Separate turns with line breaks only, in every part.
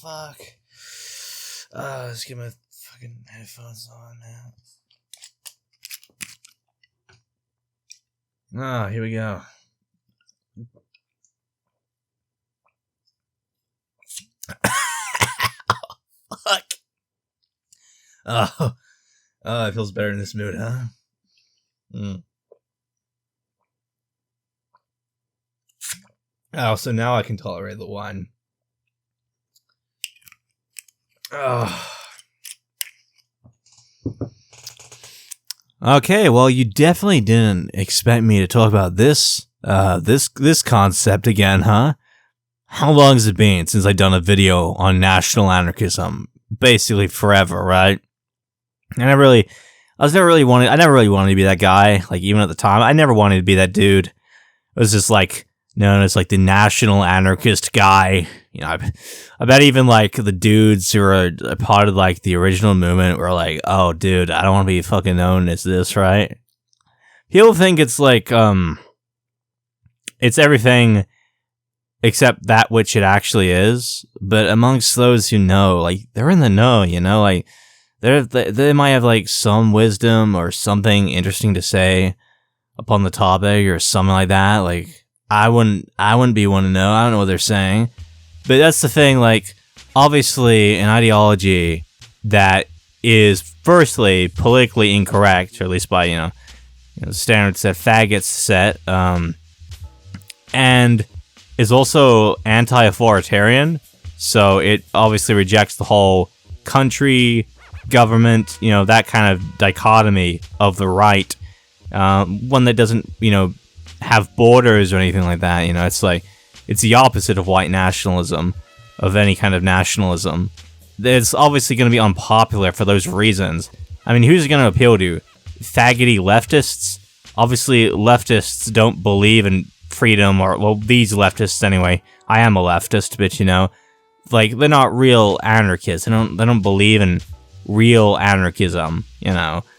fuck. Let's get my fucking headphones on now. Here we go. Fuck. Oh, it feels better in this mood, huh? Oh, so now I can tolerate the wine. Oh. Okay, well, you definitely didn't expect me to talk about this concept again, huh? How long has it been since I've done a video on National Anarchism? Basically forever, right? I never really wanted to be that guy, like, even at the time. I never wanted to be that dude. It was just, like, known as, like, the national anarchist guy. You know, I bet even, like, the dudes who are a part of, like, the original movement were like, oh, dude, I don't want to be fucking known as this, right? People think it's, like, it's everything except that which it actually is. But amongst those who know, like, they're in the know, you know? Like, they might have, like, some wisdom or something interesting to say upon the topic or something like that. Like, I wouldn't be one to know. I don't know what they're saying. But that's the thing, like, obviously an ideology that is firstly politically incorrect, or at least by, you know standards that faggots set, and is also anti-authoritarian, so it obviously rejects the whole country, government, that kind of dichotomy of the right, one that doesn't, have borders or anything like that. It's like, it's the opposite of white nationalism, of any kind of nationalism. It's obviously going to be unpopular for those reasons. I mean, who's it going to appeal to? Faggoty leftists? Obviously, leftists don't believe in freedom, or, well, these leftists anyway. I am a leftist, but, like, they're not real anarchists. They don't believe in real anarchism,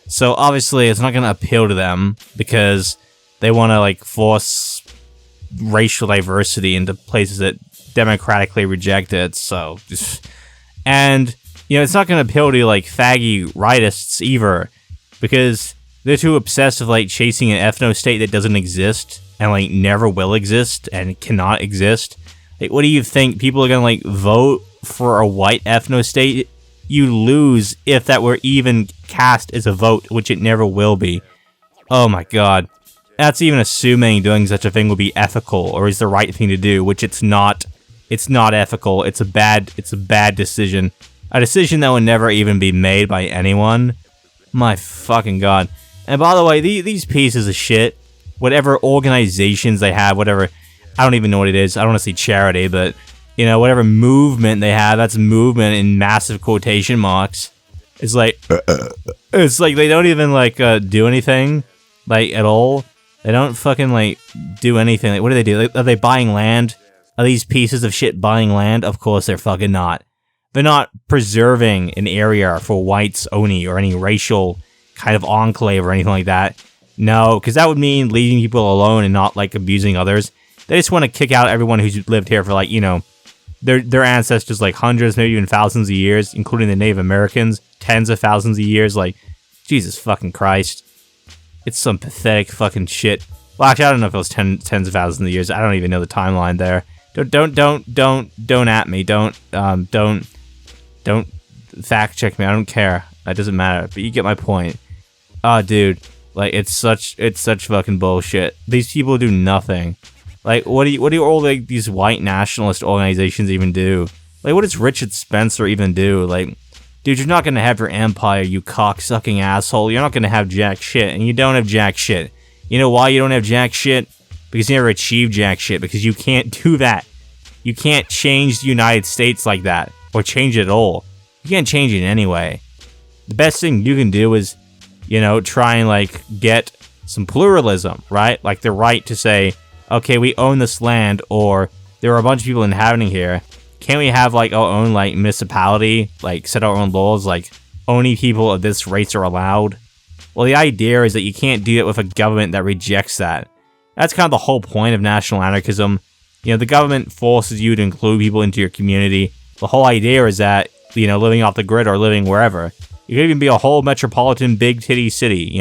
So, obviously, it's not going to appeal to them, because they want to, like, force racial diversity into places that democratically reject it, so... And, it's not going to appeal to, like, faggy rightists either, because they're too obsessed with, like, chasing an ethno-state that doesn't exist, and, like, never will exist, and cannot exist. Like, what do you think? People are going to, like, vote for a white ethno-state? You lose if that were even cast as a vote, which it never will be. Oh my god. That's even assuming doing such a thing would be ethical, or is the right thing to do, which it's not. It's not ethical. It's a bad decision. A decision that would never even be made by anyone. My fucking god. And by the way, these pieces of shit, whatever organizations they have, whatever, I don't even know what it is. I don't want to say charity, but, whatever movement they have, that's movement in massive quotation marks. It's like they don't even, like, do anything, like, at all. They don't fucking, like, do anything. Like, what do they do? Are they buying land? Are these pieces of shit buying land? Of course they're fucking not. They're not preserving an area for whites only, or any racial kind of enclave or anything like that. No, because that would mean leaving people alone and not, like, abusing others. They just want to kick out everyone who's lived here for, like, their ancestors, like, hundreds, maybe even thousands of years, including the Native Americans, tens of thousands of years. Like, Jesus fucking Christ. It's some pathetic fucking shit. Well, actually, I don't know if it was tens of thousands of years. I don't even know the timeline there. Don't at me. Don't fact check me. I don't care. It doesn't matter. But you get my point. Oh, dude. Like, it's such fucking bullshit. These people do nothing. Like, what do all, like, these white nationalist organizations even do? Like, what does Richard Spencer even do? Like, dude, you're not gonna have your empire, you cocksucking asshole. You're not gonna have jack shit, and you don't have jack shit. You know why you don't have jack shit? Because you never achieved jack shit, because you can't do that. You can't change the United States like that, or change it at all. You can't change it anyway. The best thing you can do is, try and, like, get some pluralism, right? Like, the right to say, okay, we own this land, or there are a bunch of people inhabiting here. Can't we have, like, our own, like, municipality, like, set our own laws, like, only people of this race are allowed? Well, the idea is that you can't do it with a government that rejects that. That's kind of the whole point of national anarchism. The government forces you to include people into your community, the whole idea is that, living off the grid or living wherever. You could even be a whole metropolitan big titty city,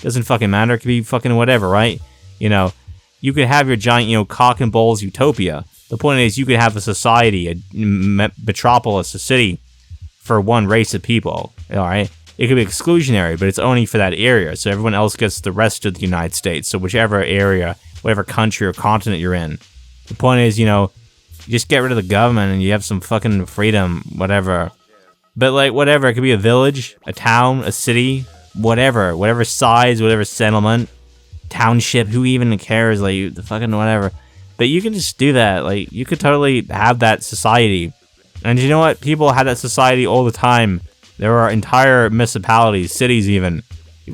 Doesn't fucking matter. It could be fucking whatever, right? You could have your giant, cock and balls utopia. The point is, you could have a society, a metropolis, a city for one race of people, alright? It could be exclusionary, but it's only for that area, so everyone else gets the rest of the United States. So whichever area, whatever country or continent you're in. The point is, you just get rid of the government and you have some fucking freedom, whatever. But, whatever, it could be a village, a town, a city, whatever size, whatever settlement, township, who even cares, the fucking whatever. But you can just do that, you could totally have that society. And you know what? People have that society all the time. There are entire municipalities, cities even,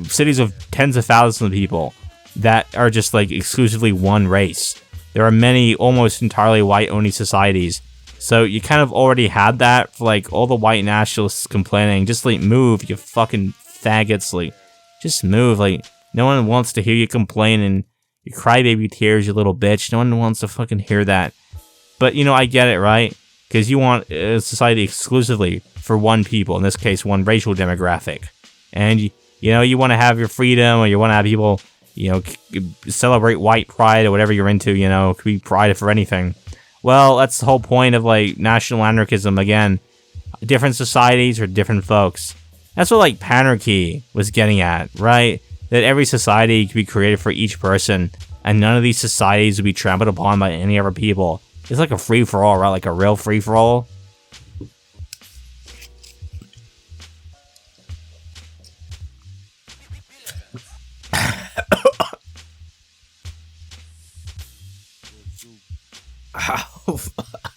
cities of tens of thousands of people that are just, exclusively one race. There are many almost entirely white-only societies. So you kind of already had that for, all the white nationalists complaining. Just, move, you fucking faggots. Just move. No one wants to hear you complain and your crybaby tears, you little bitch. No one wants to fucking hear that. But, I get it, right? Because you want a society exclusively for one people. In this case, one racial demographic. And, you want to have your freedom, or you want to have people, celebrate white pride or whatever you're into, it could be pride for anything. Well, that's the whole point of, national anarchism, again. Different societies or different folks. That's what, Panarchy was getting at, right? That every society could be created for each person, and none of these societies would be trampled upon by any other people. It's like a free-for-all, right? Like a real free-for-all. Oh, fuck.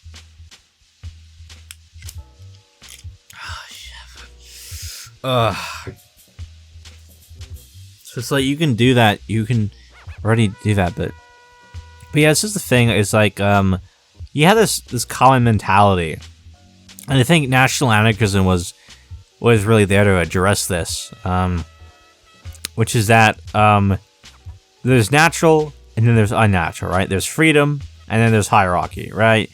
Oh, shit. So it's you can do that. You can already do that, but yeah, it's just the thing. It's you have this common mentality, and I think National Anarchism was really there to address this, which is that there's natural and then there's unnatural, right? There's freedom and then there's hierarchy, right?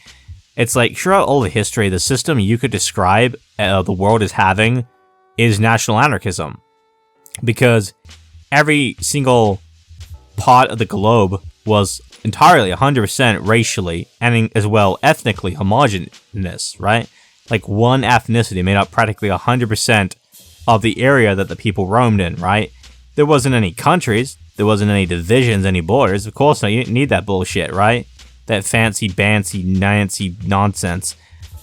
It's throughout all the history, the system you could describe the world as having is National Anarchism, because every single part of the globe was entirely 100% racially and as well ethnically homogeneous, right? One ethnicity made up practically 100% of the area that the people roamed in, right? There wasn't any countries, there wasn't any divisions, any borders. Of course not, you didn't need that bullshit, right? That fancy Nancy nonsense.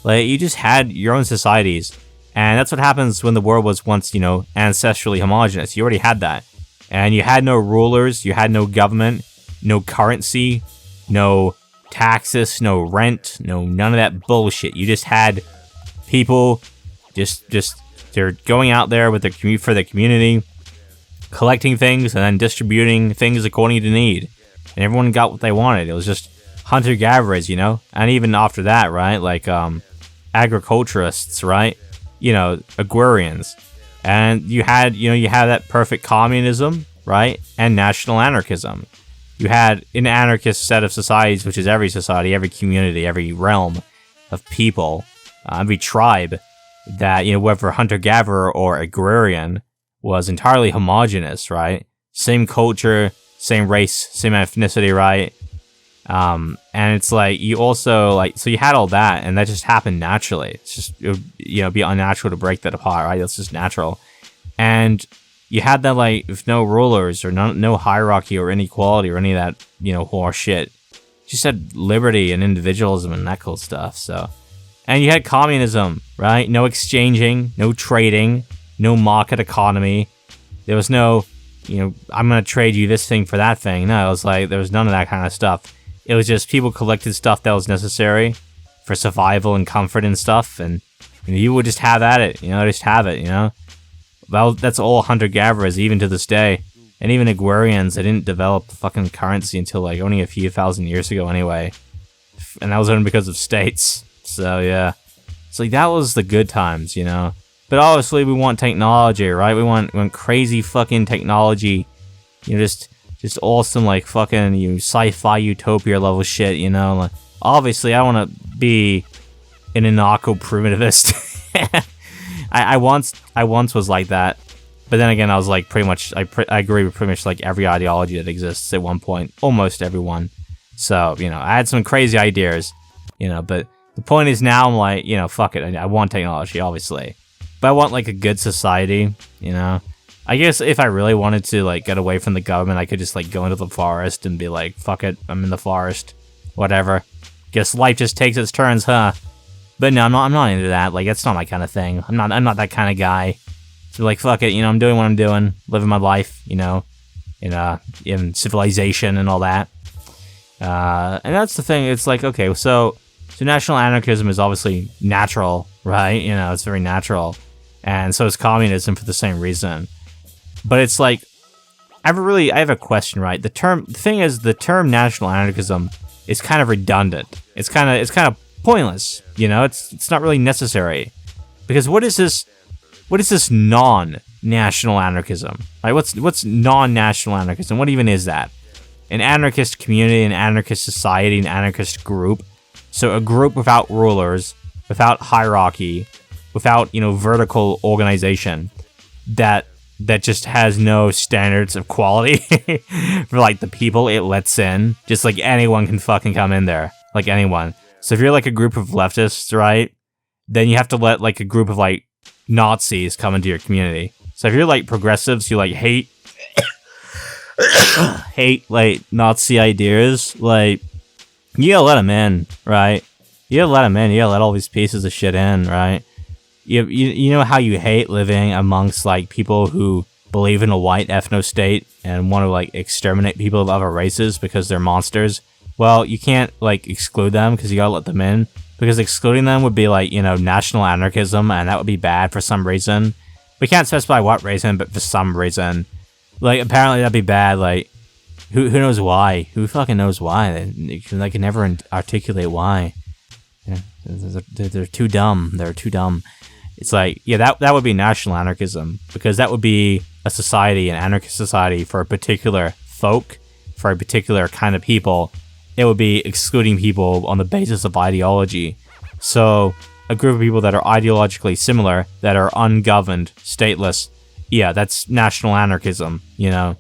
You just had your own societies, and that's what happens when the world was once, ancestrally homogeneous. You already had that. And you had no rulers, you had no government, no currency, no taxes, no rent, none of that bullshit. You just had people they're going out there with for their community, collecting things and then distributing things according to need. And everyone got what they wanted. It was just hunter-gatherers, And even after that, right? Agriculturists, right? Agrarians. And you had that perfect communism, right? And national anarchism. You had an anarchist set of societies, which is every society, every community, every realm of people, every tribe that, whether hunter-gatherer or agrarian, was entirely homogenous, right? Same culture, same race, same ethnicity, right? And it's you also, so you had all that, and that just happened naturally. It's just, it would, be unnatural to break that apart, right? That's just natural. And you had that, with no rulers or no hierarchy or inequality or any of that, horse shit. You just had liberty and individualism and that cool stuff, so. And you had communism, right? No exchanging, no trading, no market economy. There was no, I'm gonna trade you this thing for that thing. No, it was there was none of that kind of stuff. It was just people collected stuff that was necessary for survival and comfort and stuff, and you would just have at it, just have it, Well, that's all hunter-gatherers, even to this day. And even agrarians, they didn't develop fucking currency until, only a few thousand years ago anyway. And that was only because of states. So, yeah. So, that was the good times, But obviously, we want technology, right? We want crazy fucking technology. Just awesome, fucking sci-fi utopia level shit, Obviously, I want to be an anarcho-primitivist. I once was like that, but then again, I was like pretty much, I agree with pretty much like every ideology that exists at one point, almost everyone. So, you know, I had some crazy ideas, you know, but the point is now I'm like, you know, fuck it, I want technology, obviously. But I want like a good society, you know. I guess if I really wanted to like get away from the government, I could just like go into the forest and be like, fuck it, I'm in the forest, whatever. Guess life just takes its turns, huh? But no, I'm not into that. Like, that's not my kind of thing. I'm not that kind of guy. So like, fuck it, you know, I'm doing what I'm doing, living my life, you know, in civilization and all that. And that's the thing. It's like, okay, so national anarchism is obviously natural, right? You know, it's very natural, and so is communism for the same reason. But it's like, I have a question, right? The thing is, the term national anarchism is kind of redundant. It's kind of pointless, you know. It's not really necessary, because what is this non-national anarchism? Like, what's non-national anarchism? What even is that? An anarchist community, an anarchist society, an anarchist group. So a group without rulers, without hierarchy, without, you know, vertical organization, that just has no standards of quality for like the people it lets in. Just like anyone can fucking come in there, like anyone. So if you're like a group of leftists, right, then you have to let like a group of like Nazis come into your community. So if you're like progressives, you like hate like Nazi ideas, like, you gotta let them in, right? You gotta let them in. You gotta let all these pieces of shit in, right? You know how you hate living amongst like people who believe in a white ethno-state and want to like exterminate people of other races because they're monsters? Well, you can't like exclude them because you gotta let them in, because excluding them would be like, you know, national anarchism, and that would be bad for some reason. We can't specify what reason, but for some reason. Like, apparently that'd be bad. Like, who knows why? Who fucking knows why? They can never articulate why. Yeah, they're too dumb. They're too dumb. It's like, yeah, that would be national anarchism, because that would be a society, an anarchist society for a particular folk, for a particular kind of people. It would be excluding people on the basis of ideology. So a group of people that are ideologically similar, that are ungoverned, stateless, yeah, that's national anarchism, you know.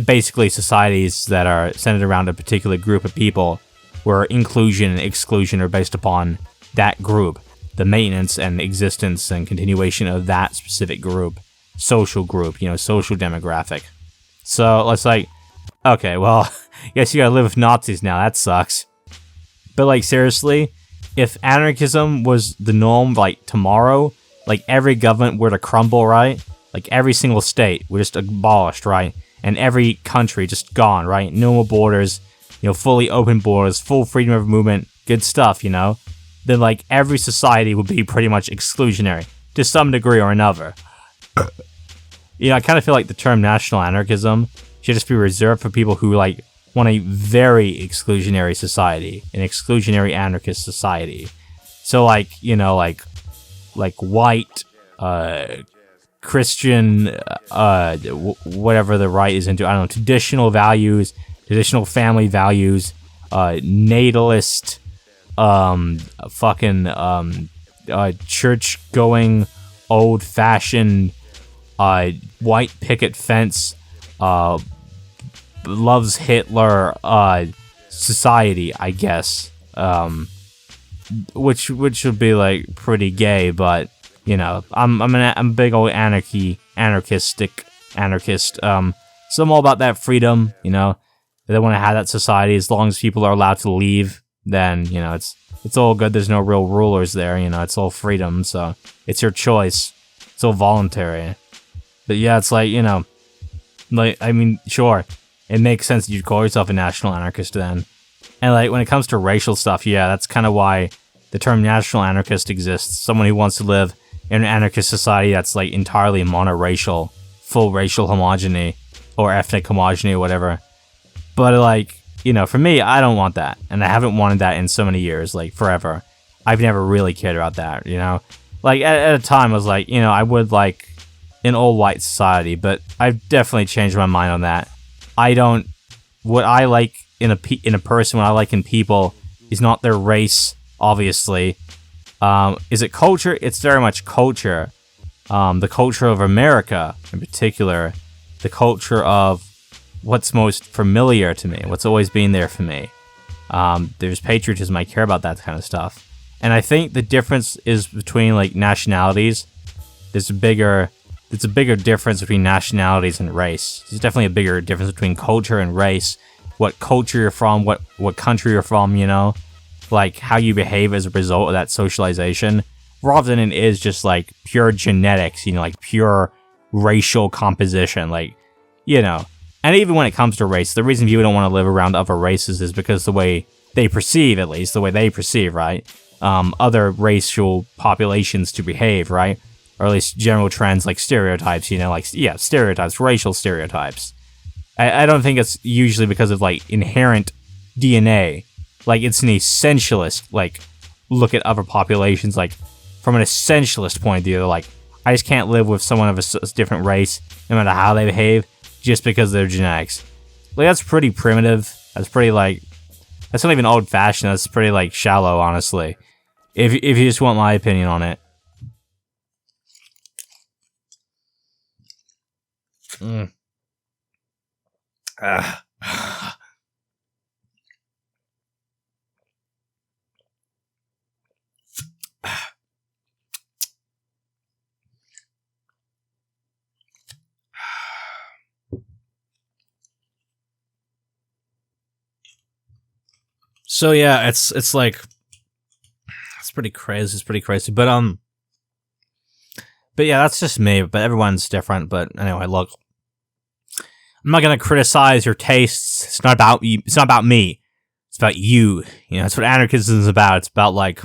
Basically societies that are centered around a particular group of people where inclusion and exclusion are based upon that group, the maintenance and existence and continuation of that specific group, social group, you know, social demographic. So let's like, okay, well, I guess you gotta live with Nazis now, that sucks. But like, seriously, if anarchism was the norm, like tomorrow, like every government were to crumble, right? Like every single state were just abolished, right? And every country just gone, right? No more borders, you know, fully open borders, full freedom of movement, good stuff, you know? Then, like, every society would be pretty much exclusionary, to some degree or another. You know, I kind of feel like the term national anarchism should just be reserved for people who, like, want a very exclusionary society, an exclusionary anarchist society. So, like, you know, like white, Christian, whatever the right is into, I don't know, traditional values, traditional family values, natalist, church-going, old-fashioned, white picket fence, loves Hitler, society, I guess, which would be like pretty gay, but you know, I'm a big old anarchist. So I'm all about that freedom, you know. If they want to have that society, as long as people are allowed to leave, then, you know, it's all good. There's no real rulers there, you know, it's all freedom, so it's your choice. It's all voluntary. But yeah, it's like, you know, like, I mean, sure, it makes sense that you'd call yourself a national anarchist then. And like, when it comes to racial stuff, yeah, that's kind of why the term national anarchist exists. Someone who wants to live in an anarchist society that's like entirely monoracial, full racial homogeny, or ethnic homogeny, or whatever. But like, you know, for me, I don't want that, and I haven't wanted that in so many years, like forever. I've never really cared about that, you know. Like at a time, I was like, you know, I would like an all-white society, but I've definitely changed my mind on that. What I like in a person, what I like in people, is not their race, obviously. Is it culture? It's very much culture. The culture of America, in particular, the culture of what's most familiar to me, what's always been there for me. There's patriotism, I care about that kind of stuff. And I think the difference is between, like, nationalities. There's a bigger difference between nationalities and race. There's definitely a bigger difference between culture and race. What culture you're from, what country you're from, you know? Like, how you behave as a result of that socialization, rather than it is just, like, pure genetics, you know, like, pure racial composition, like, you know. And even when it comes to race, the reason people don't want to live around other races is because the way they perceive, at least, the way they perceive, right? Other racial populations to behave, right? Or at least general trends like stereotypes, you know, like, yeah, stereotypes, racial stereotypes. I don't think it's usually because of, like, inherent DNA. Like, it's an essentialist, like, look at other populations, like, from an essentialist point of view. They're like, I just can't live with someone of a different race, no matter how they behave, just because of their genetics. Like, that's pretty primitive. That's pretty, like, that's not even old-fashioned. That's pretty, like, shallow, honestly. If you just want my opinion on it. So yeah, it's like, it's pretty crazy. It's pretty crazy. But yeah, that's just me. But everyone's different. But anyway, look, I'm not gonna criticize your tastes. It's not about you. It's not about me. It's about you. You know, that's what anarchism is about. It's about, like,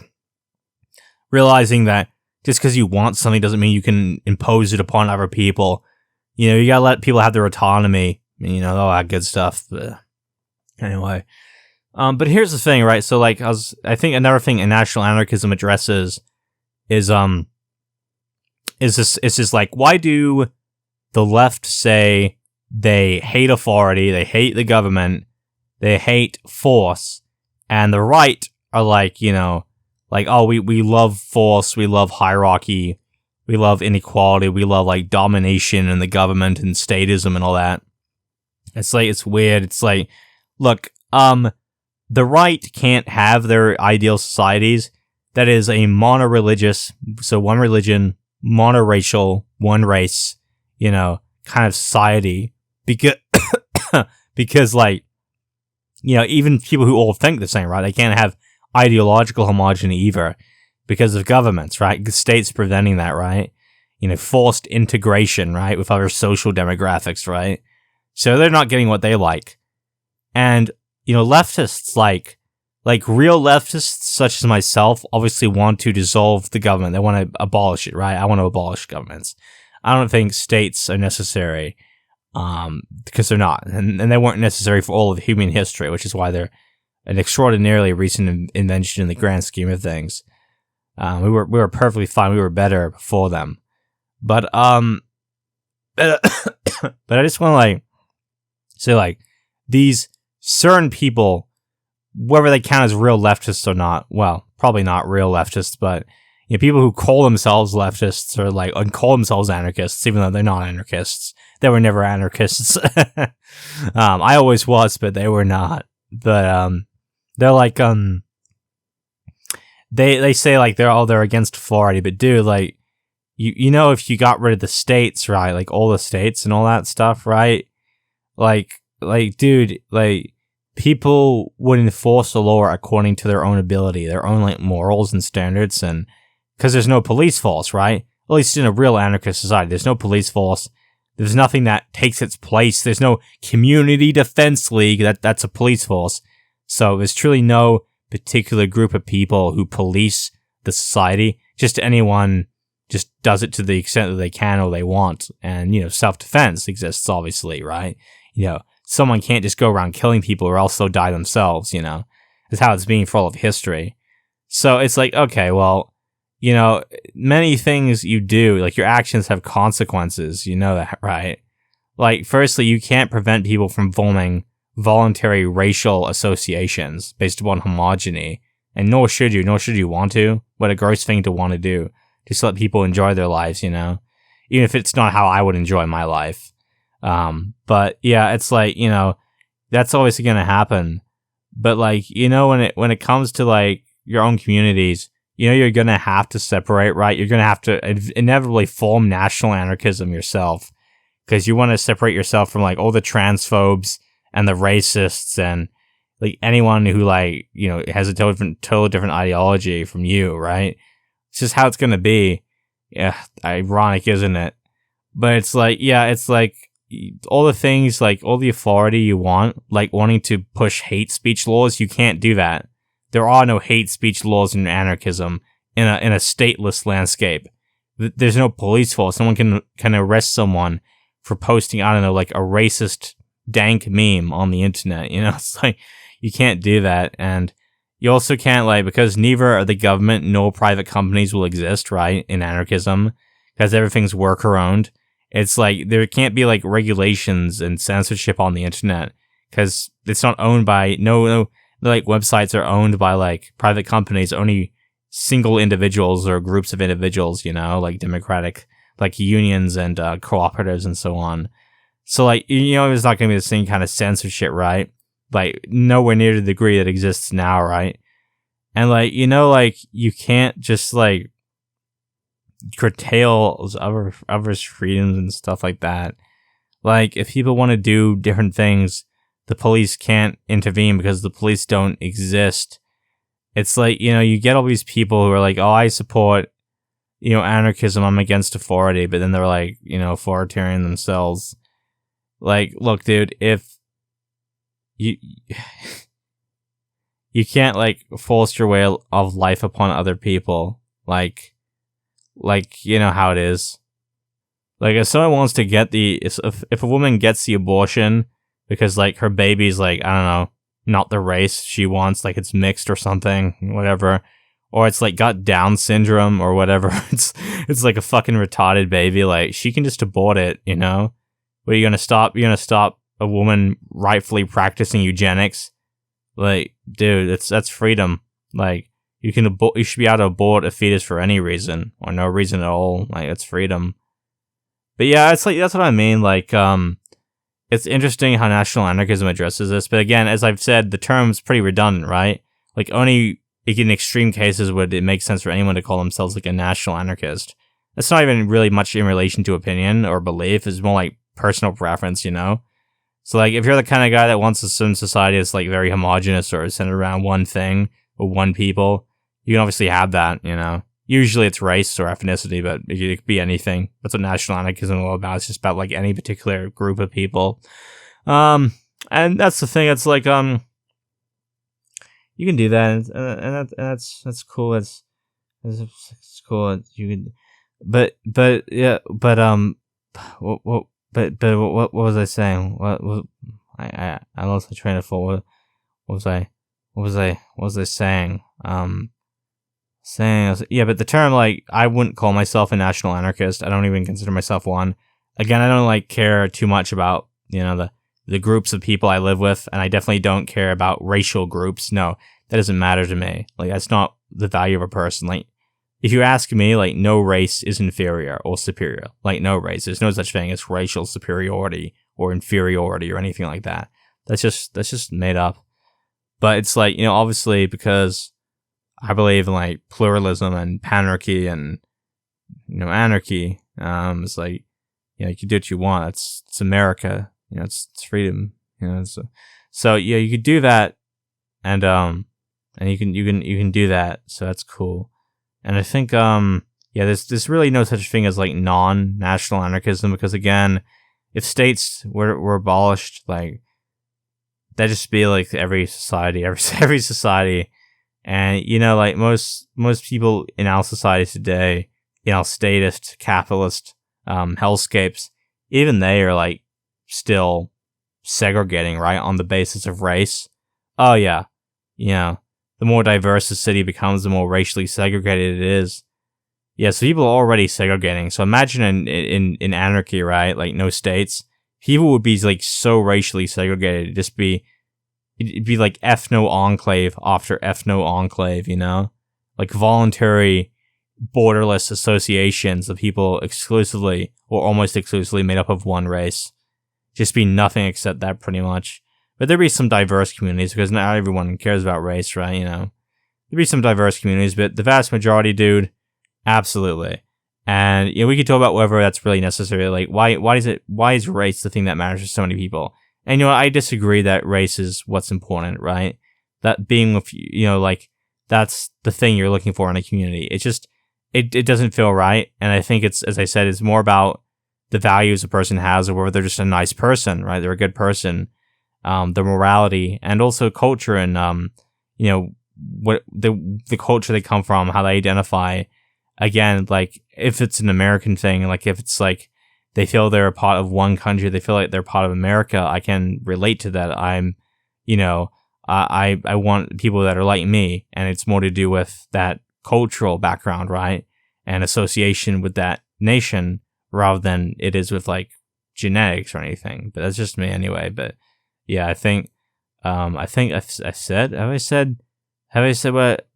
realizing that just because you want something doesn't mean you can impose it upon other people. You know, you gotta let people have their autonomy. You know, all that good stuff. But anyway. But here's the thing, right? So, like, I think another thing National Anarchism addresses is this, like, why do the left say they hate authority, they hate the government, they hate force, and the right are like, you know, like, oh, we love force, we love hierarchy, we love inequality, we love, like, domination and the government and statism and all that. It's like, it's weird. It's like, look, the right can't have their ideal societies that is a mono-religious, so one religion, monoracial, one race, you know, kind of society, because like, you know, even people who all think the same, right? They can't have ideological homogeny either because of governments, right? The states preventing that, right? You know, forced integration, right, with other social demographics, right? So they're not getting what they like. And, you know, leftists, like real leftists such as myself, obviously want to dissolve the government. They want to abolish it, right? I want to abolish governments. I don't think states are necessary, because they're not. And they weren't necessary for all of human history, which is why they're an extraordinarily recent invention in the grand scheme of things. We were perfectly fine. We were better before them. But but I just want to, like, say, like, these certain people, whether they count as real leftists or not, well, probably not real leftists, but, you know, people who call themselves leftists or, like, and call themselves anarchists, even though they're not anarchists. They were never anarchists. I always was, but they were not. But they're like, they say, like, they're against authority, but dude, like, you know, if you got rid of the states, right, like all the states and all that stuff, right, like dude, like, people would enforce the law according to their own ability, their own, like, morals and standards, and because there's no police force, right? At least in a real anarchist society, there's no police force. There's nothing that takes its place. There's no community defense league that's a police force. So there's truly no particular group of people who police the society. Just anyone just does it to the extent that they can or they want. And, you know, self-defense exists, obviously, right? You know, someone can't just go around killing people or else they'll die themselves, you know? That's how it's been for all of history. So it's like, okay, well, you know, many things you do, like, your actions have consequences, you know that, right? Like, firstly, you can't prevent people from forming voluntary racial associations based upon homogeny And nor should you want to. What a gross thing to want to do. Just let people enjoy their lives, you know? Even if it's not how I would enjoy my life. But yeah, it's like, you know, that's always gonna happen. But like, you know, when it comes to like your own communities, you know, you're gonna have to separate, right? You're gonna have to inevitably form national anarchism yourself. Because you want to separate yourself from like all the transphobes and the racists and like anyone who like, you know, has a totally different ideology from you, right? It's just how it's gonna be. Yeah, ironic, isn't it? But it's like, yeah, it's like all the things, like all the authority you want, like wanting to push hate speech laws, you can't do that. There are no hate speech laws in anarchism in a stateless landscape. There's no police force. Someone can arrest someone for posting, I don't know, like a racist dank meme on the internet. You know, it's like you can't do that. And you also can't, like, because neither the government nor private companies will exist, right, in anarchism, because everything's worker owned. It's like there can't be like regulations and censorship on the internet because it's not owned by no like websites are owned by like private companies, only single individuals or groups of individuals, you know, like democratic, like unions and cooperatives and so on. So like, you know, it's not going to be the same kind of censorship, right? Like nowhere near the degree that exists now, right? And like, you know, like you can't just like curtail others' freedoms and stuff like that. Like if people want to do different things, the police can't intervene because the police don't exist. It's like, you know, you get all these people who are like, oh, I support, you know, anarchism, I'm against authority, but then they're like, you know, authoritarian themselves. Like, look, dude, if you can't like force your way of life upon other people, like you know how it is. Like if someone wants to get if a woman gets the abortion because like her baby's like, I don't know, not the race she wants, like it's mixed or something, whatever, or it's like got Down syndrome or whatever, it's like a fucking retarded baby, like she can just abort it, you know? What are you gonna stop? You're gonna stop a woman rightfully practicing eugenics? Like, dude, that's freedom. Like, you should be able to abort a fetus for any reason or no reason at all. Like, it's freedom. But yeah, it's like that's what I mean. Like, it's interesting how national anarchism addresses this. But again, as I've said, the term's pretty redundant, right? Like, only in extreme cases would it make sense for anyone to call themselves like a national anarchist. It's not even really much in relation to opinion or belief. It's more like personal preference, you know? So like if you're the kind of guy that wants a certain society that's like very homogenous or centered around one thing or one people, you can obviously have that, you know? Usually it's race or ethnicity, but it could be anything. That's what national anarchism is all about. It's just about like any particular group of people. And that's the thing. It's like, you can do that, and that's cool. It's cool. You can, but yeah, but what was I saying? I lost the train of thought. What was I saying? Yeah, but the term, like, I wouldn't call myself a national anarchist. I don't even consider myself one. Again, I don't like care too much about, you know, the groups of people I live with, and I definitely don't care about racial groups. No, that doesn't matter to me. Like, that's not the value of a person. Like, if you ask me, like, no race is inferior or superior. Like, no race. There's no such thing as racial superiority or inferiority or anything like that. That's just made up. But it's like, you know, obviously because I believe in like pluralism and panarchy and, you know, anarchy. It's like, you know, you can do what you want. It's America. You know, it's freedom. You know, so yeah, you could do that, and you can do that. So that's cool. And I think yeah, there's really no such thing as like non-national anarchism, because again, if states were abolished, like that'd just be like every society. And, you know, like most people in our society today, you know, statist, capitalist, hellscapes, even they are like still segregating, right, on the basis of race. Oh yeah, you know, the more diverse the city becomes, the more racially segregated it is. Yeah, so people are already segregating. So imagine in anarchy, right, like no states, people would be like so racially segregated, it'd it'd be like ethno-enclave after ethno-enclave, you know? Like voluntary, borderless associations of people exclusively, or almost exclusively, made up of one race. Just be nothing except that, pretty much. But there'd be some diverse communities, because not everyone cares about race, right, you know? There'd be some diverse communities, but the vast majority, dude, absolutely. And, you know, we could talk about whether that's really necessary. Like, why is race the thing that matters to so many people? And, you know, I disagree that race is what's important, right? That being with, you know, like, that's the thing you're looking for in a community. It's just, it doesn't feel right. And I think it's, as I said, it's more about the values a person has, or whether they're just a nice person, right? They're a good person, their morality, and also culture, and, you know, what the culture they come from, how they identify. Again, like, if it's an American thing, like, if it's like they feel they're a part of one country, they feel like they're part of America, I can relate to that. I'm, you know, I want people that are like me, and it's more to do with that cultural background, right? And association with that nation, rather than it is with, like, genetics or anything. But that's just me anyway. But yeah, I think I've said what?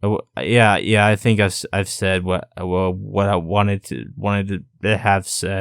Yeah. I think I've said what I wanted to have said.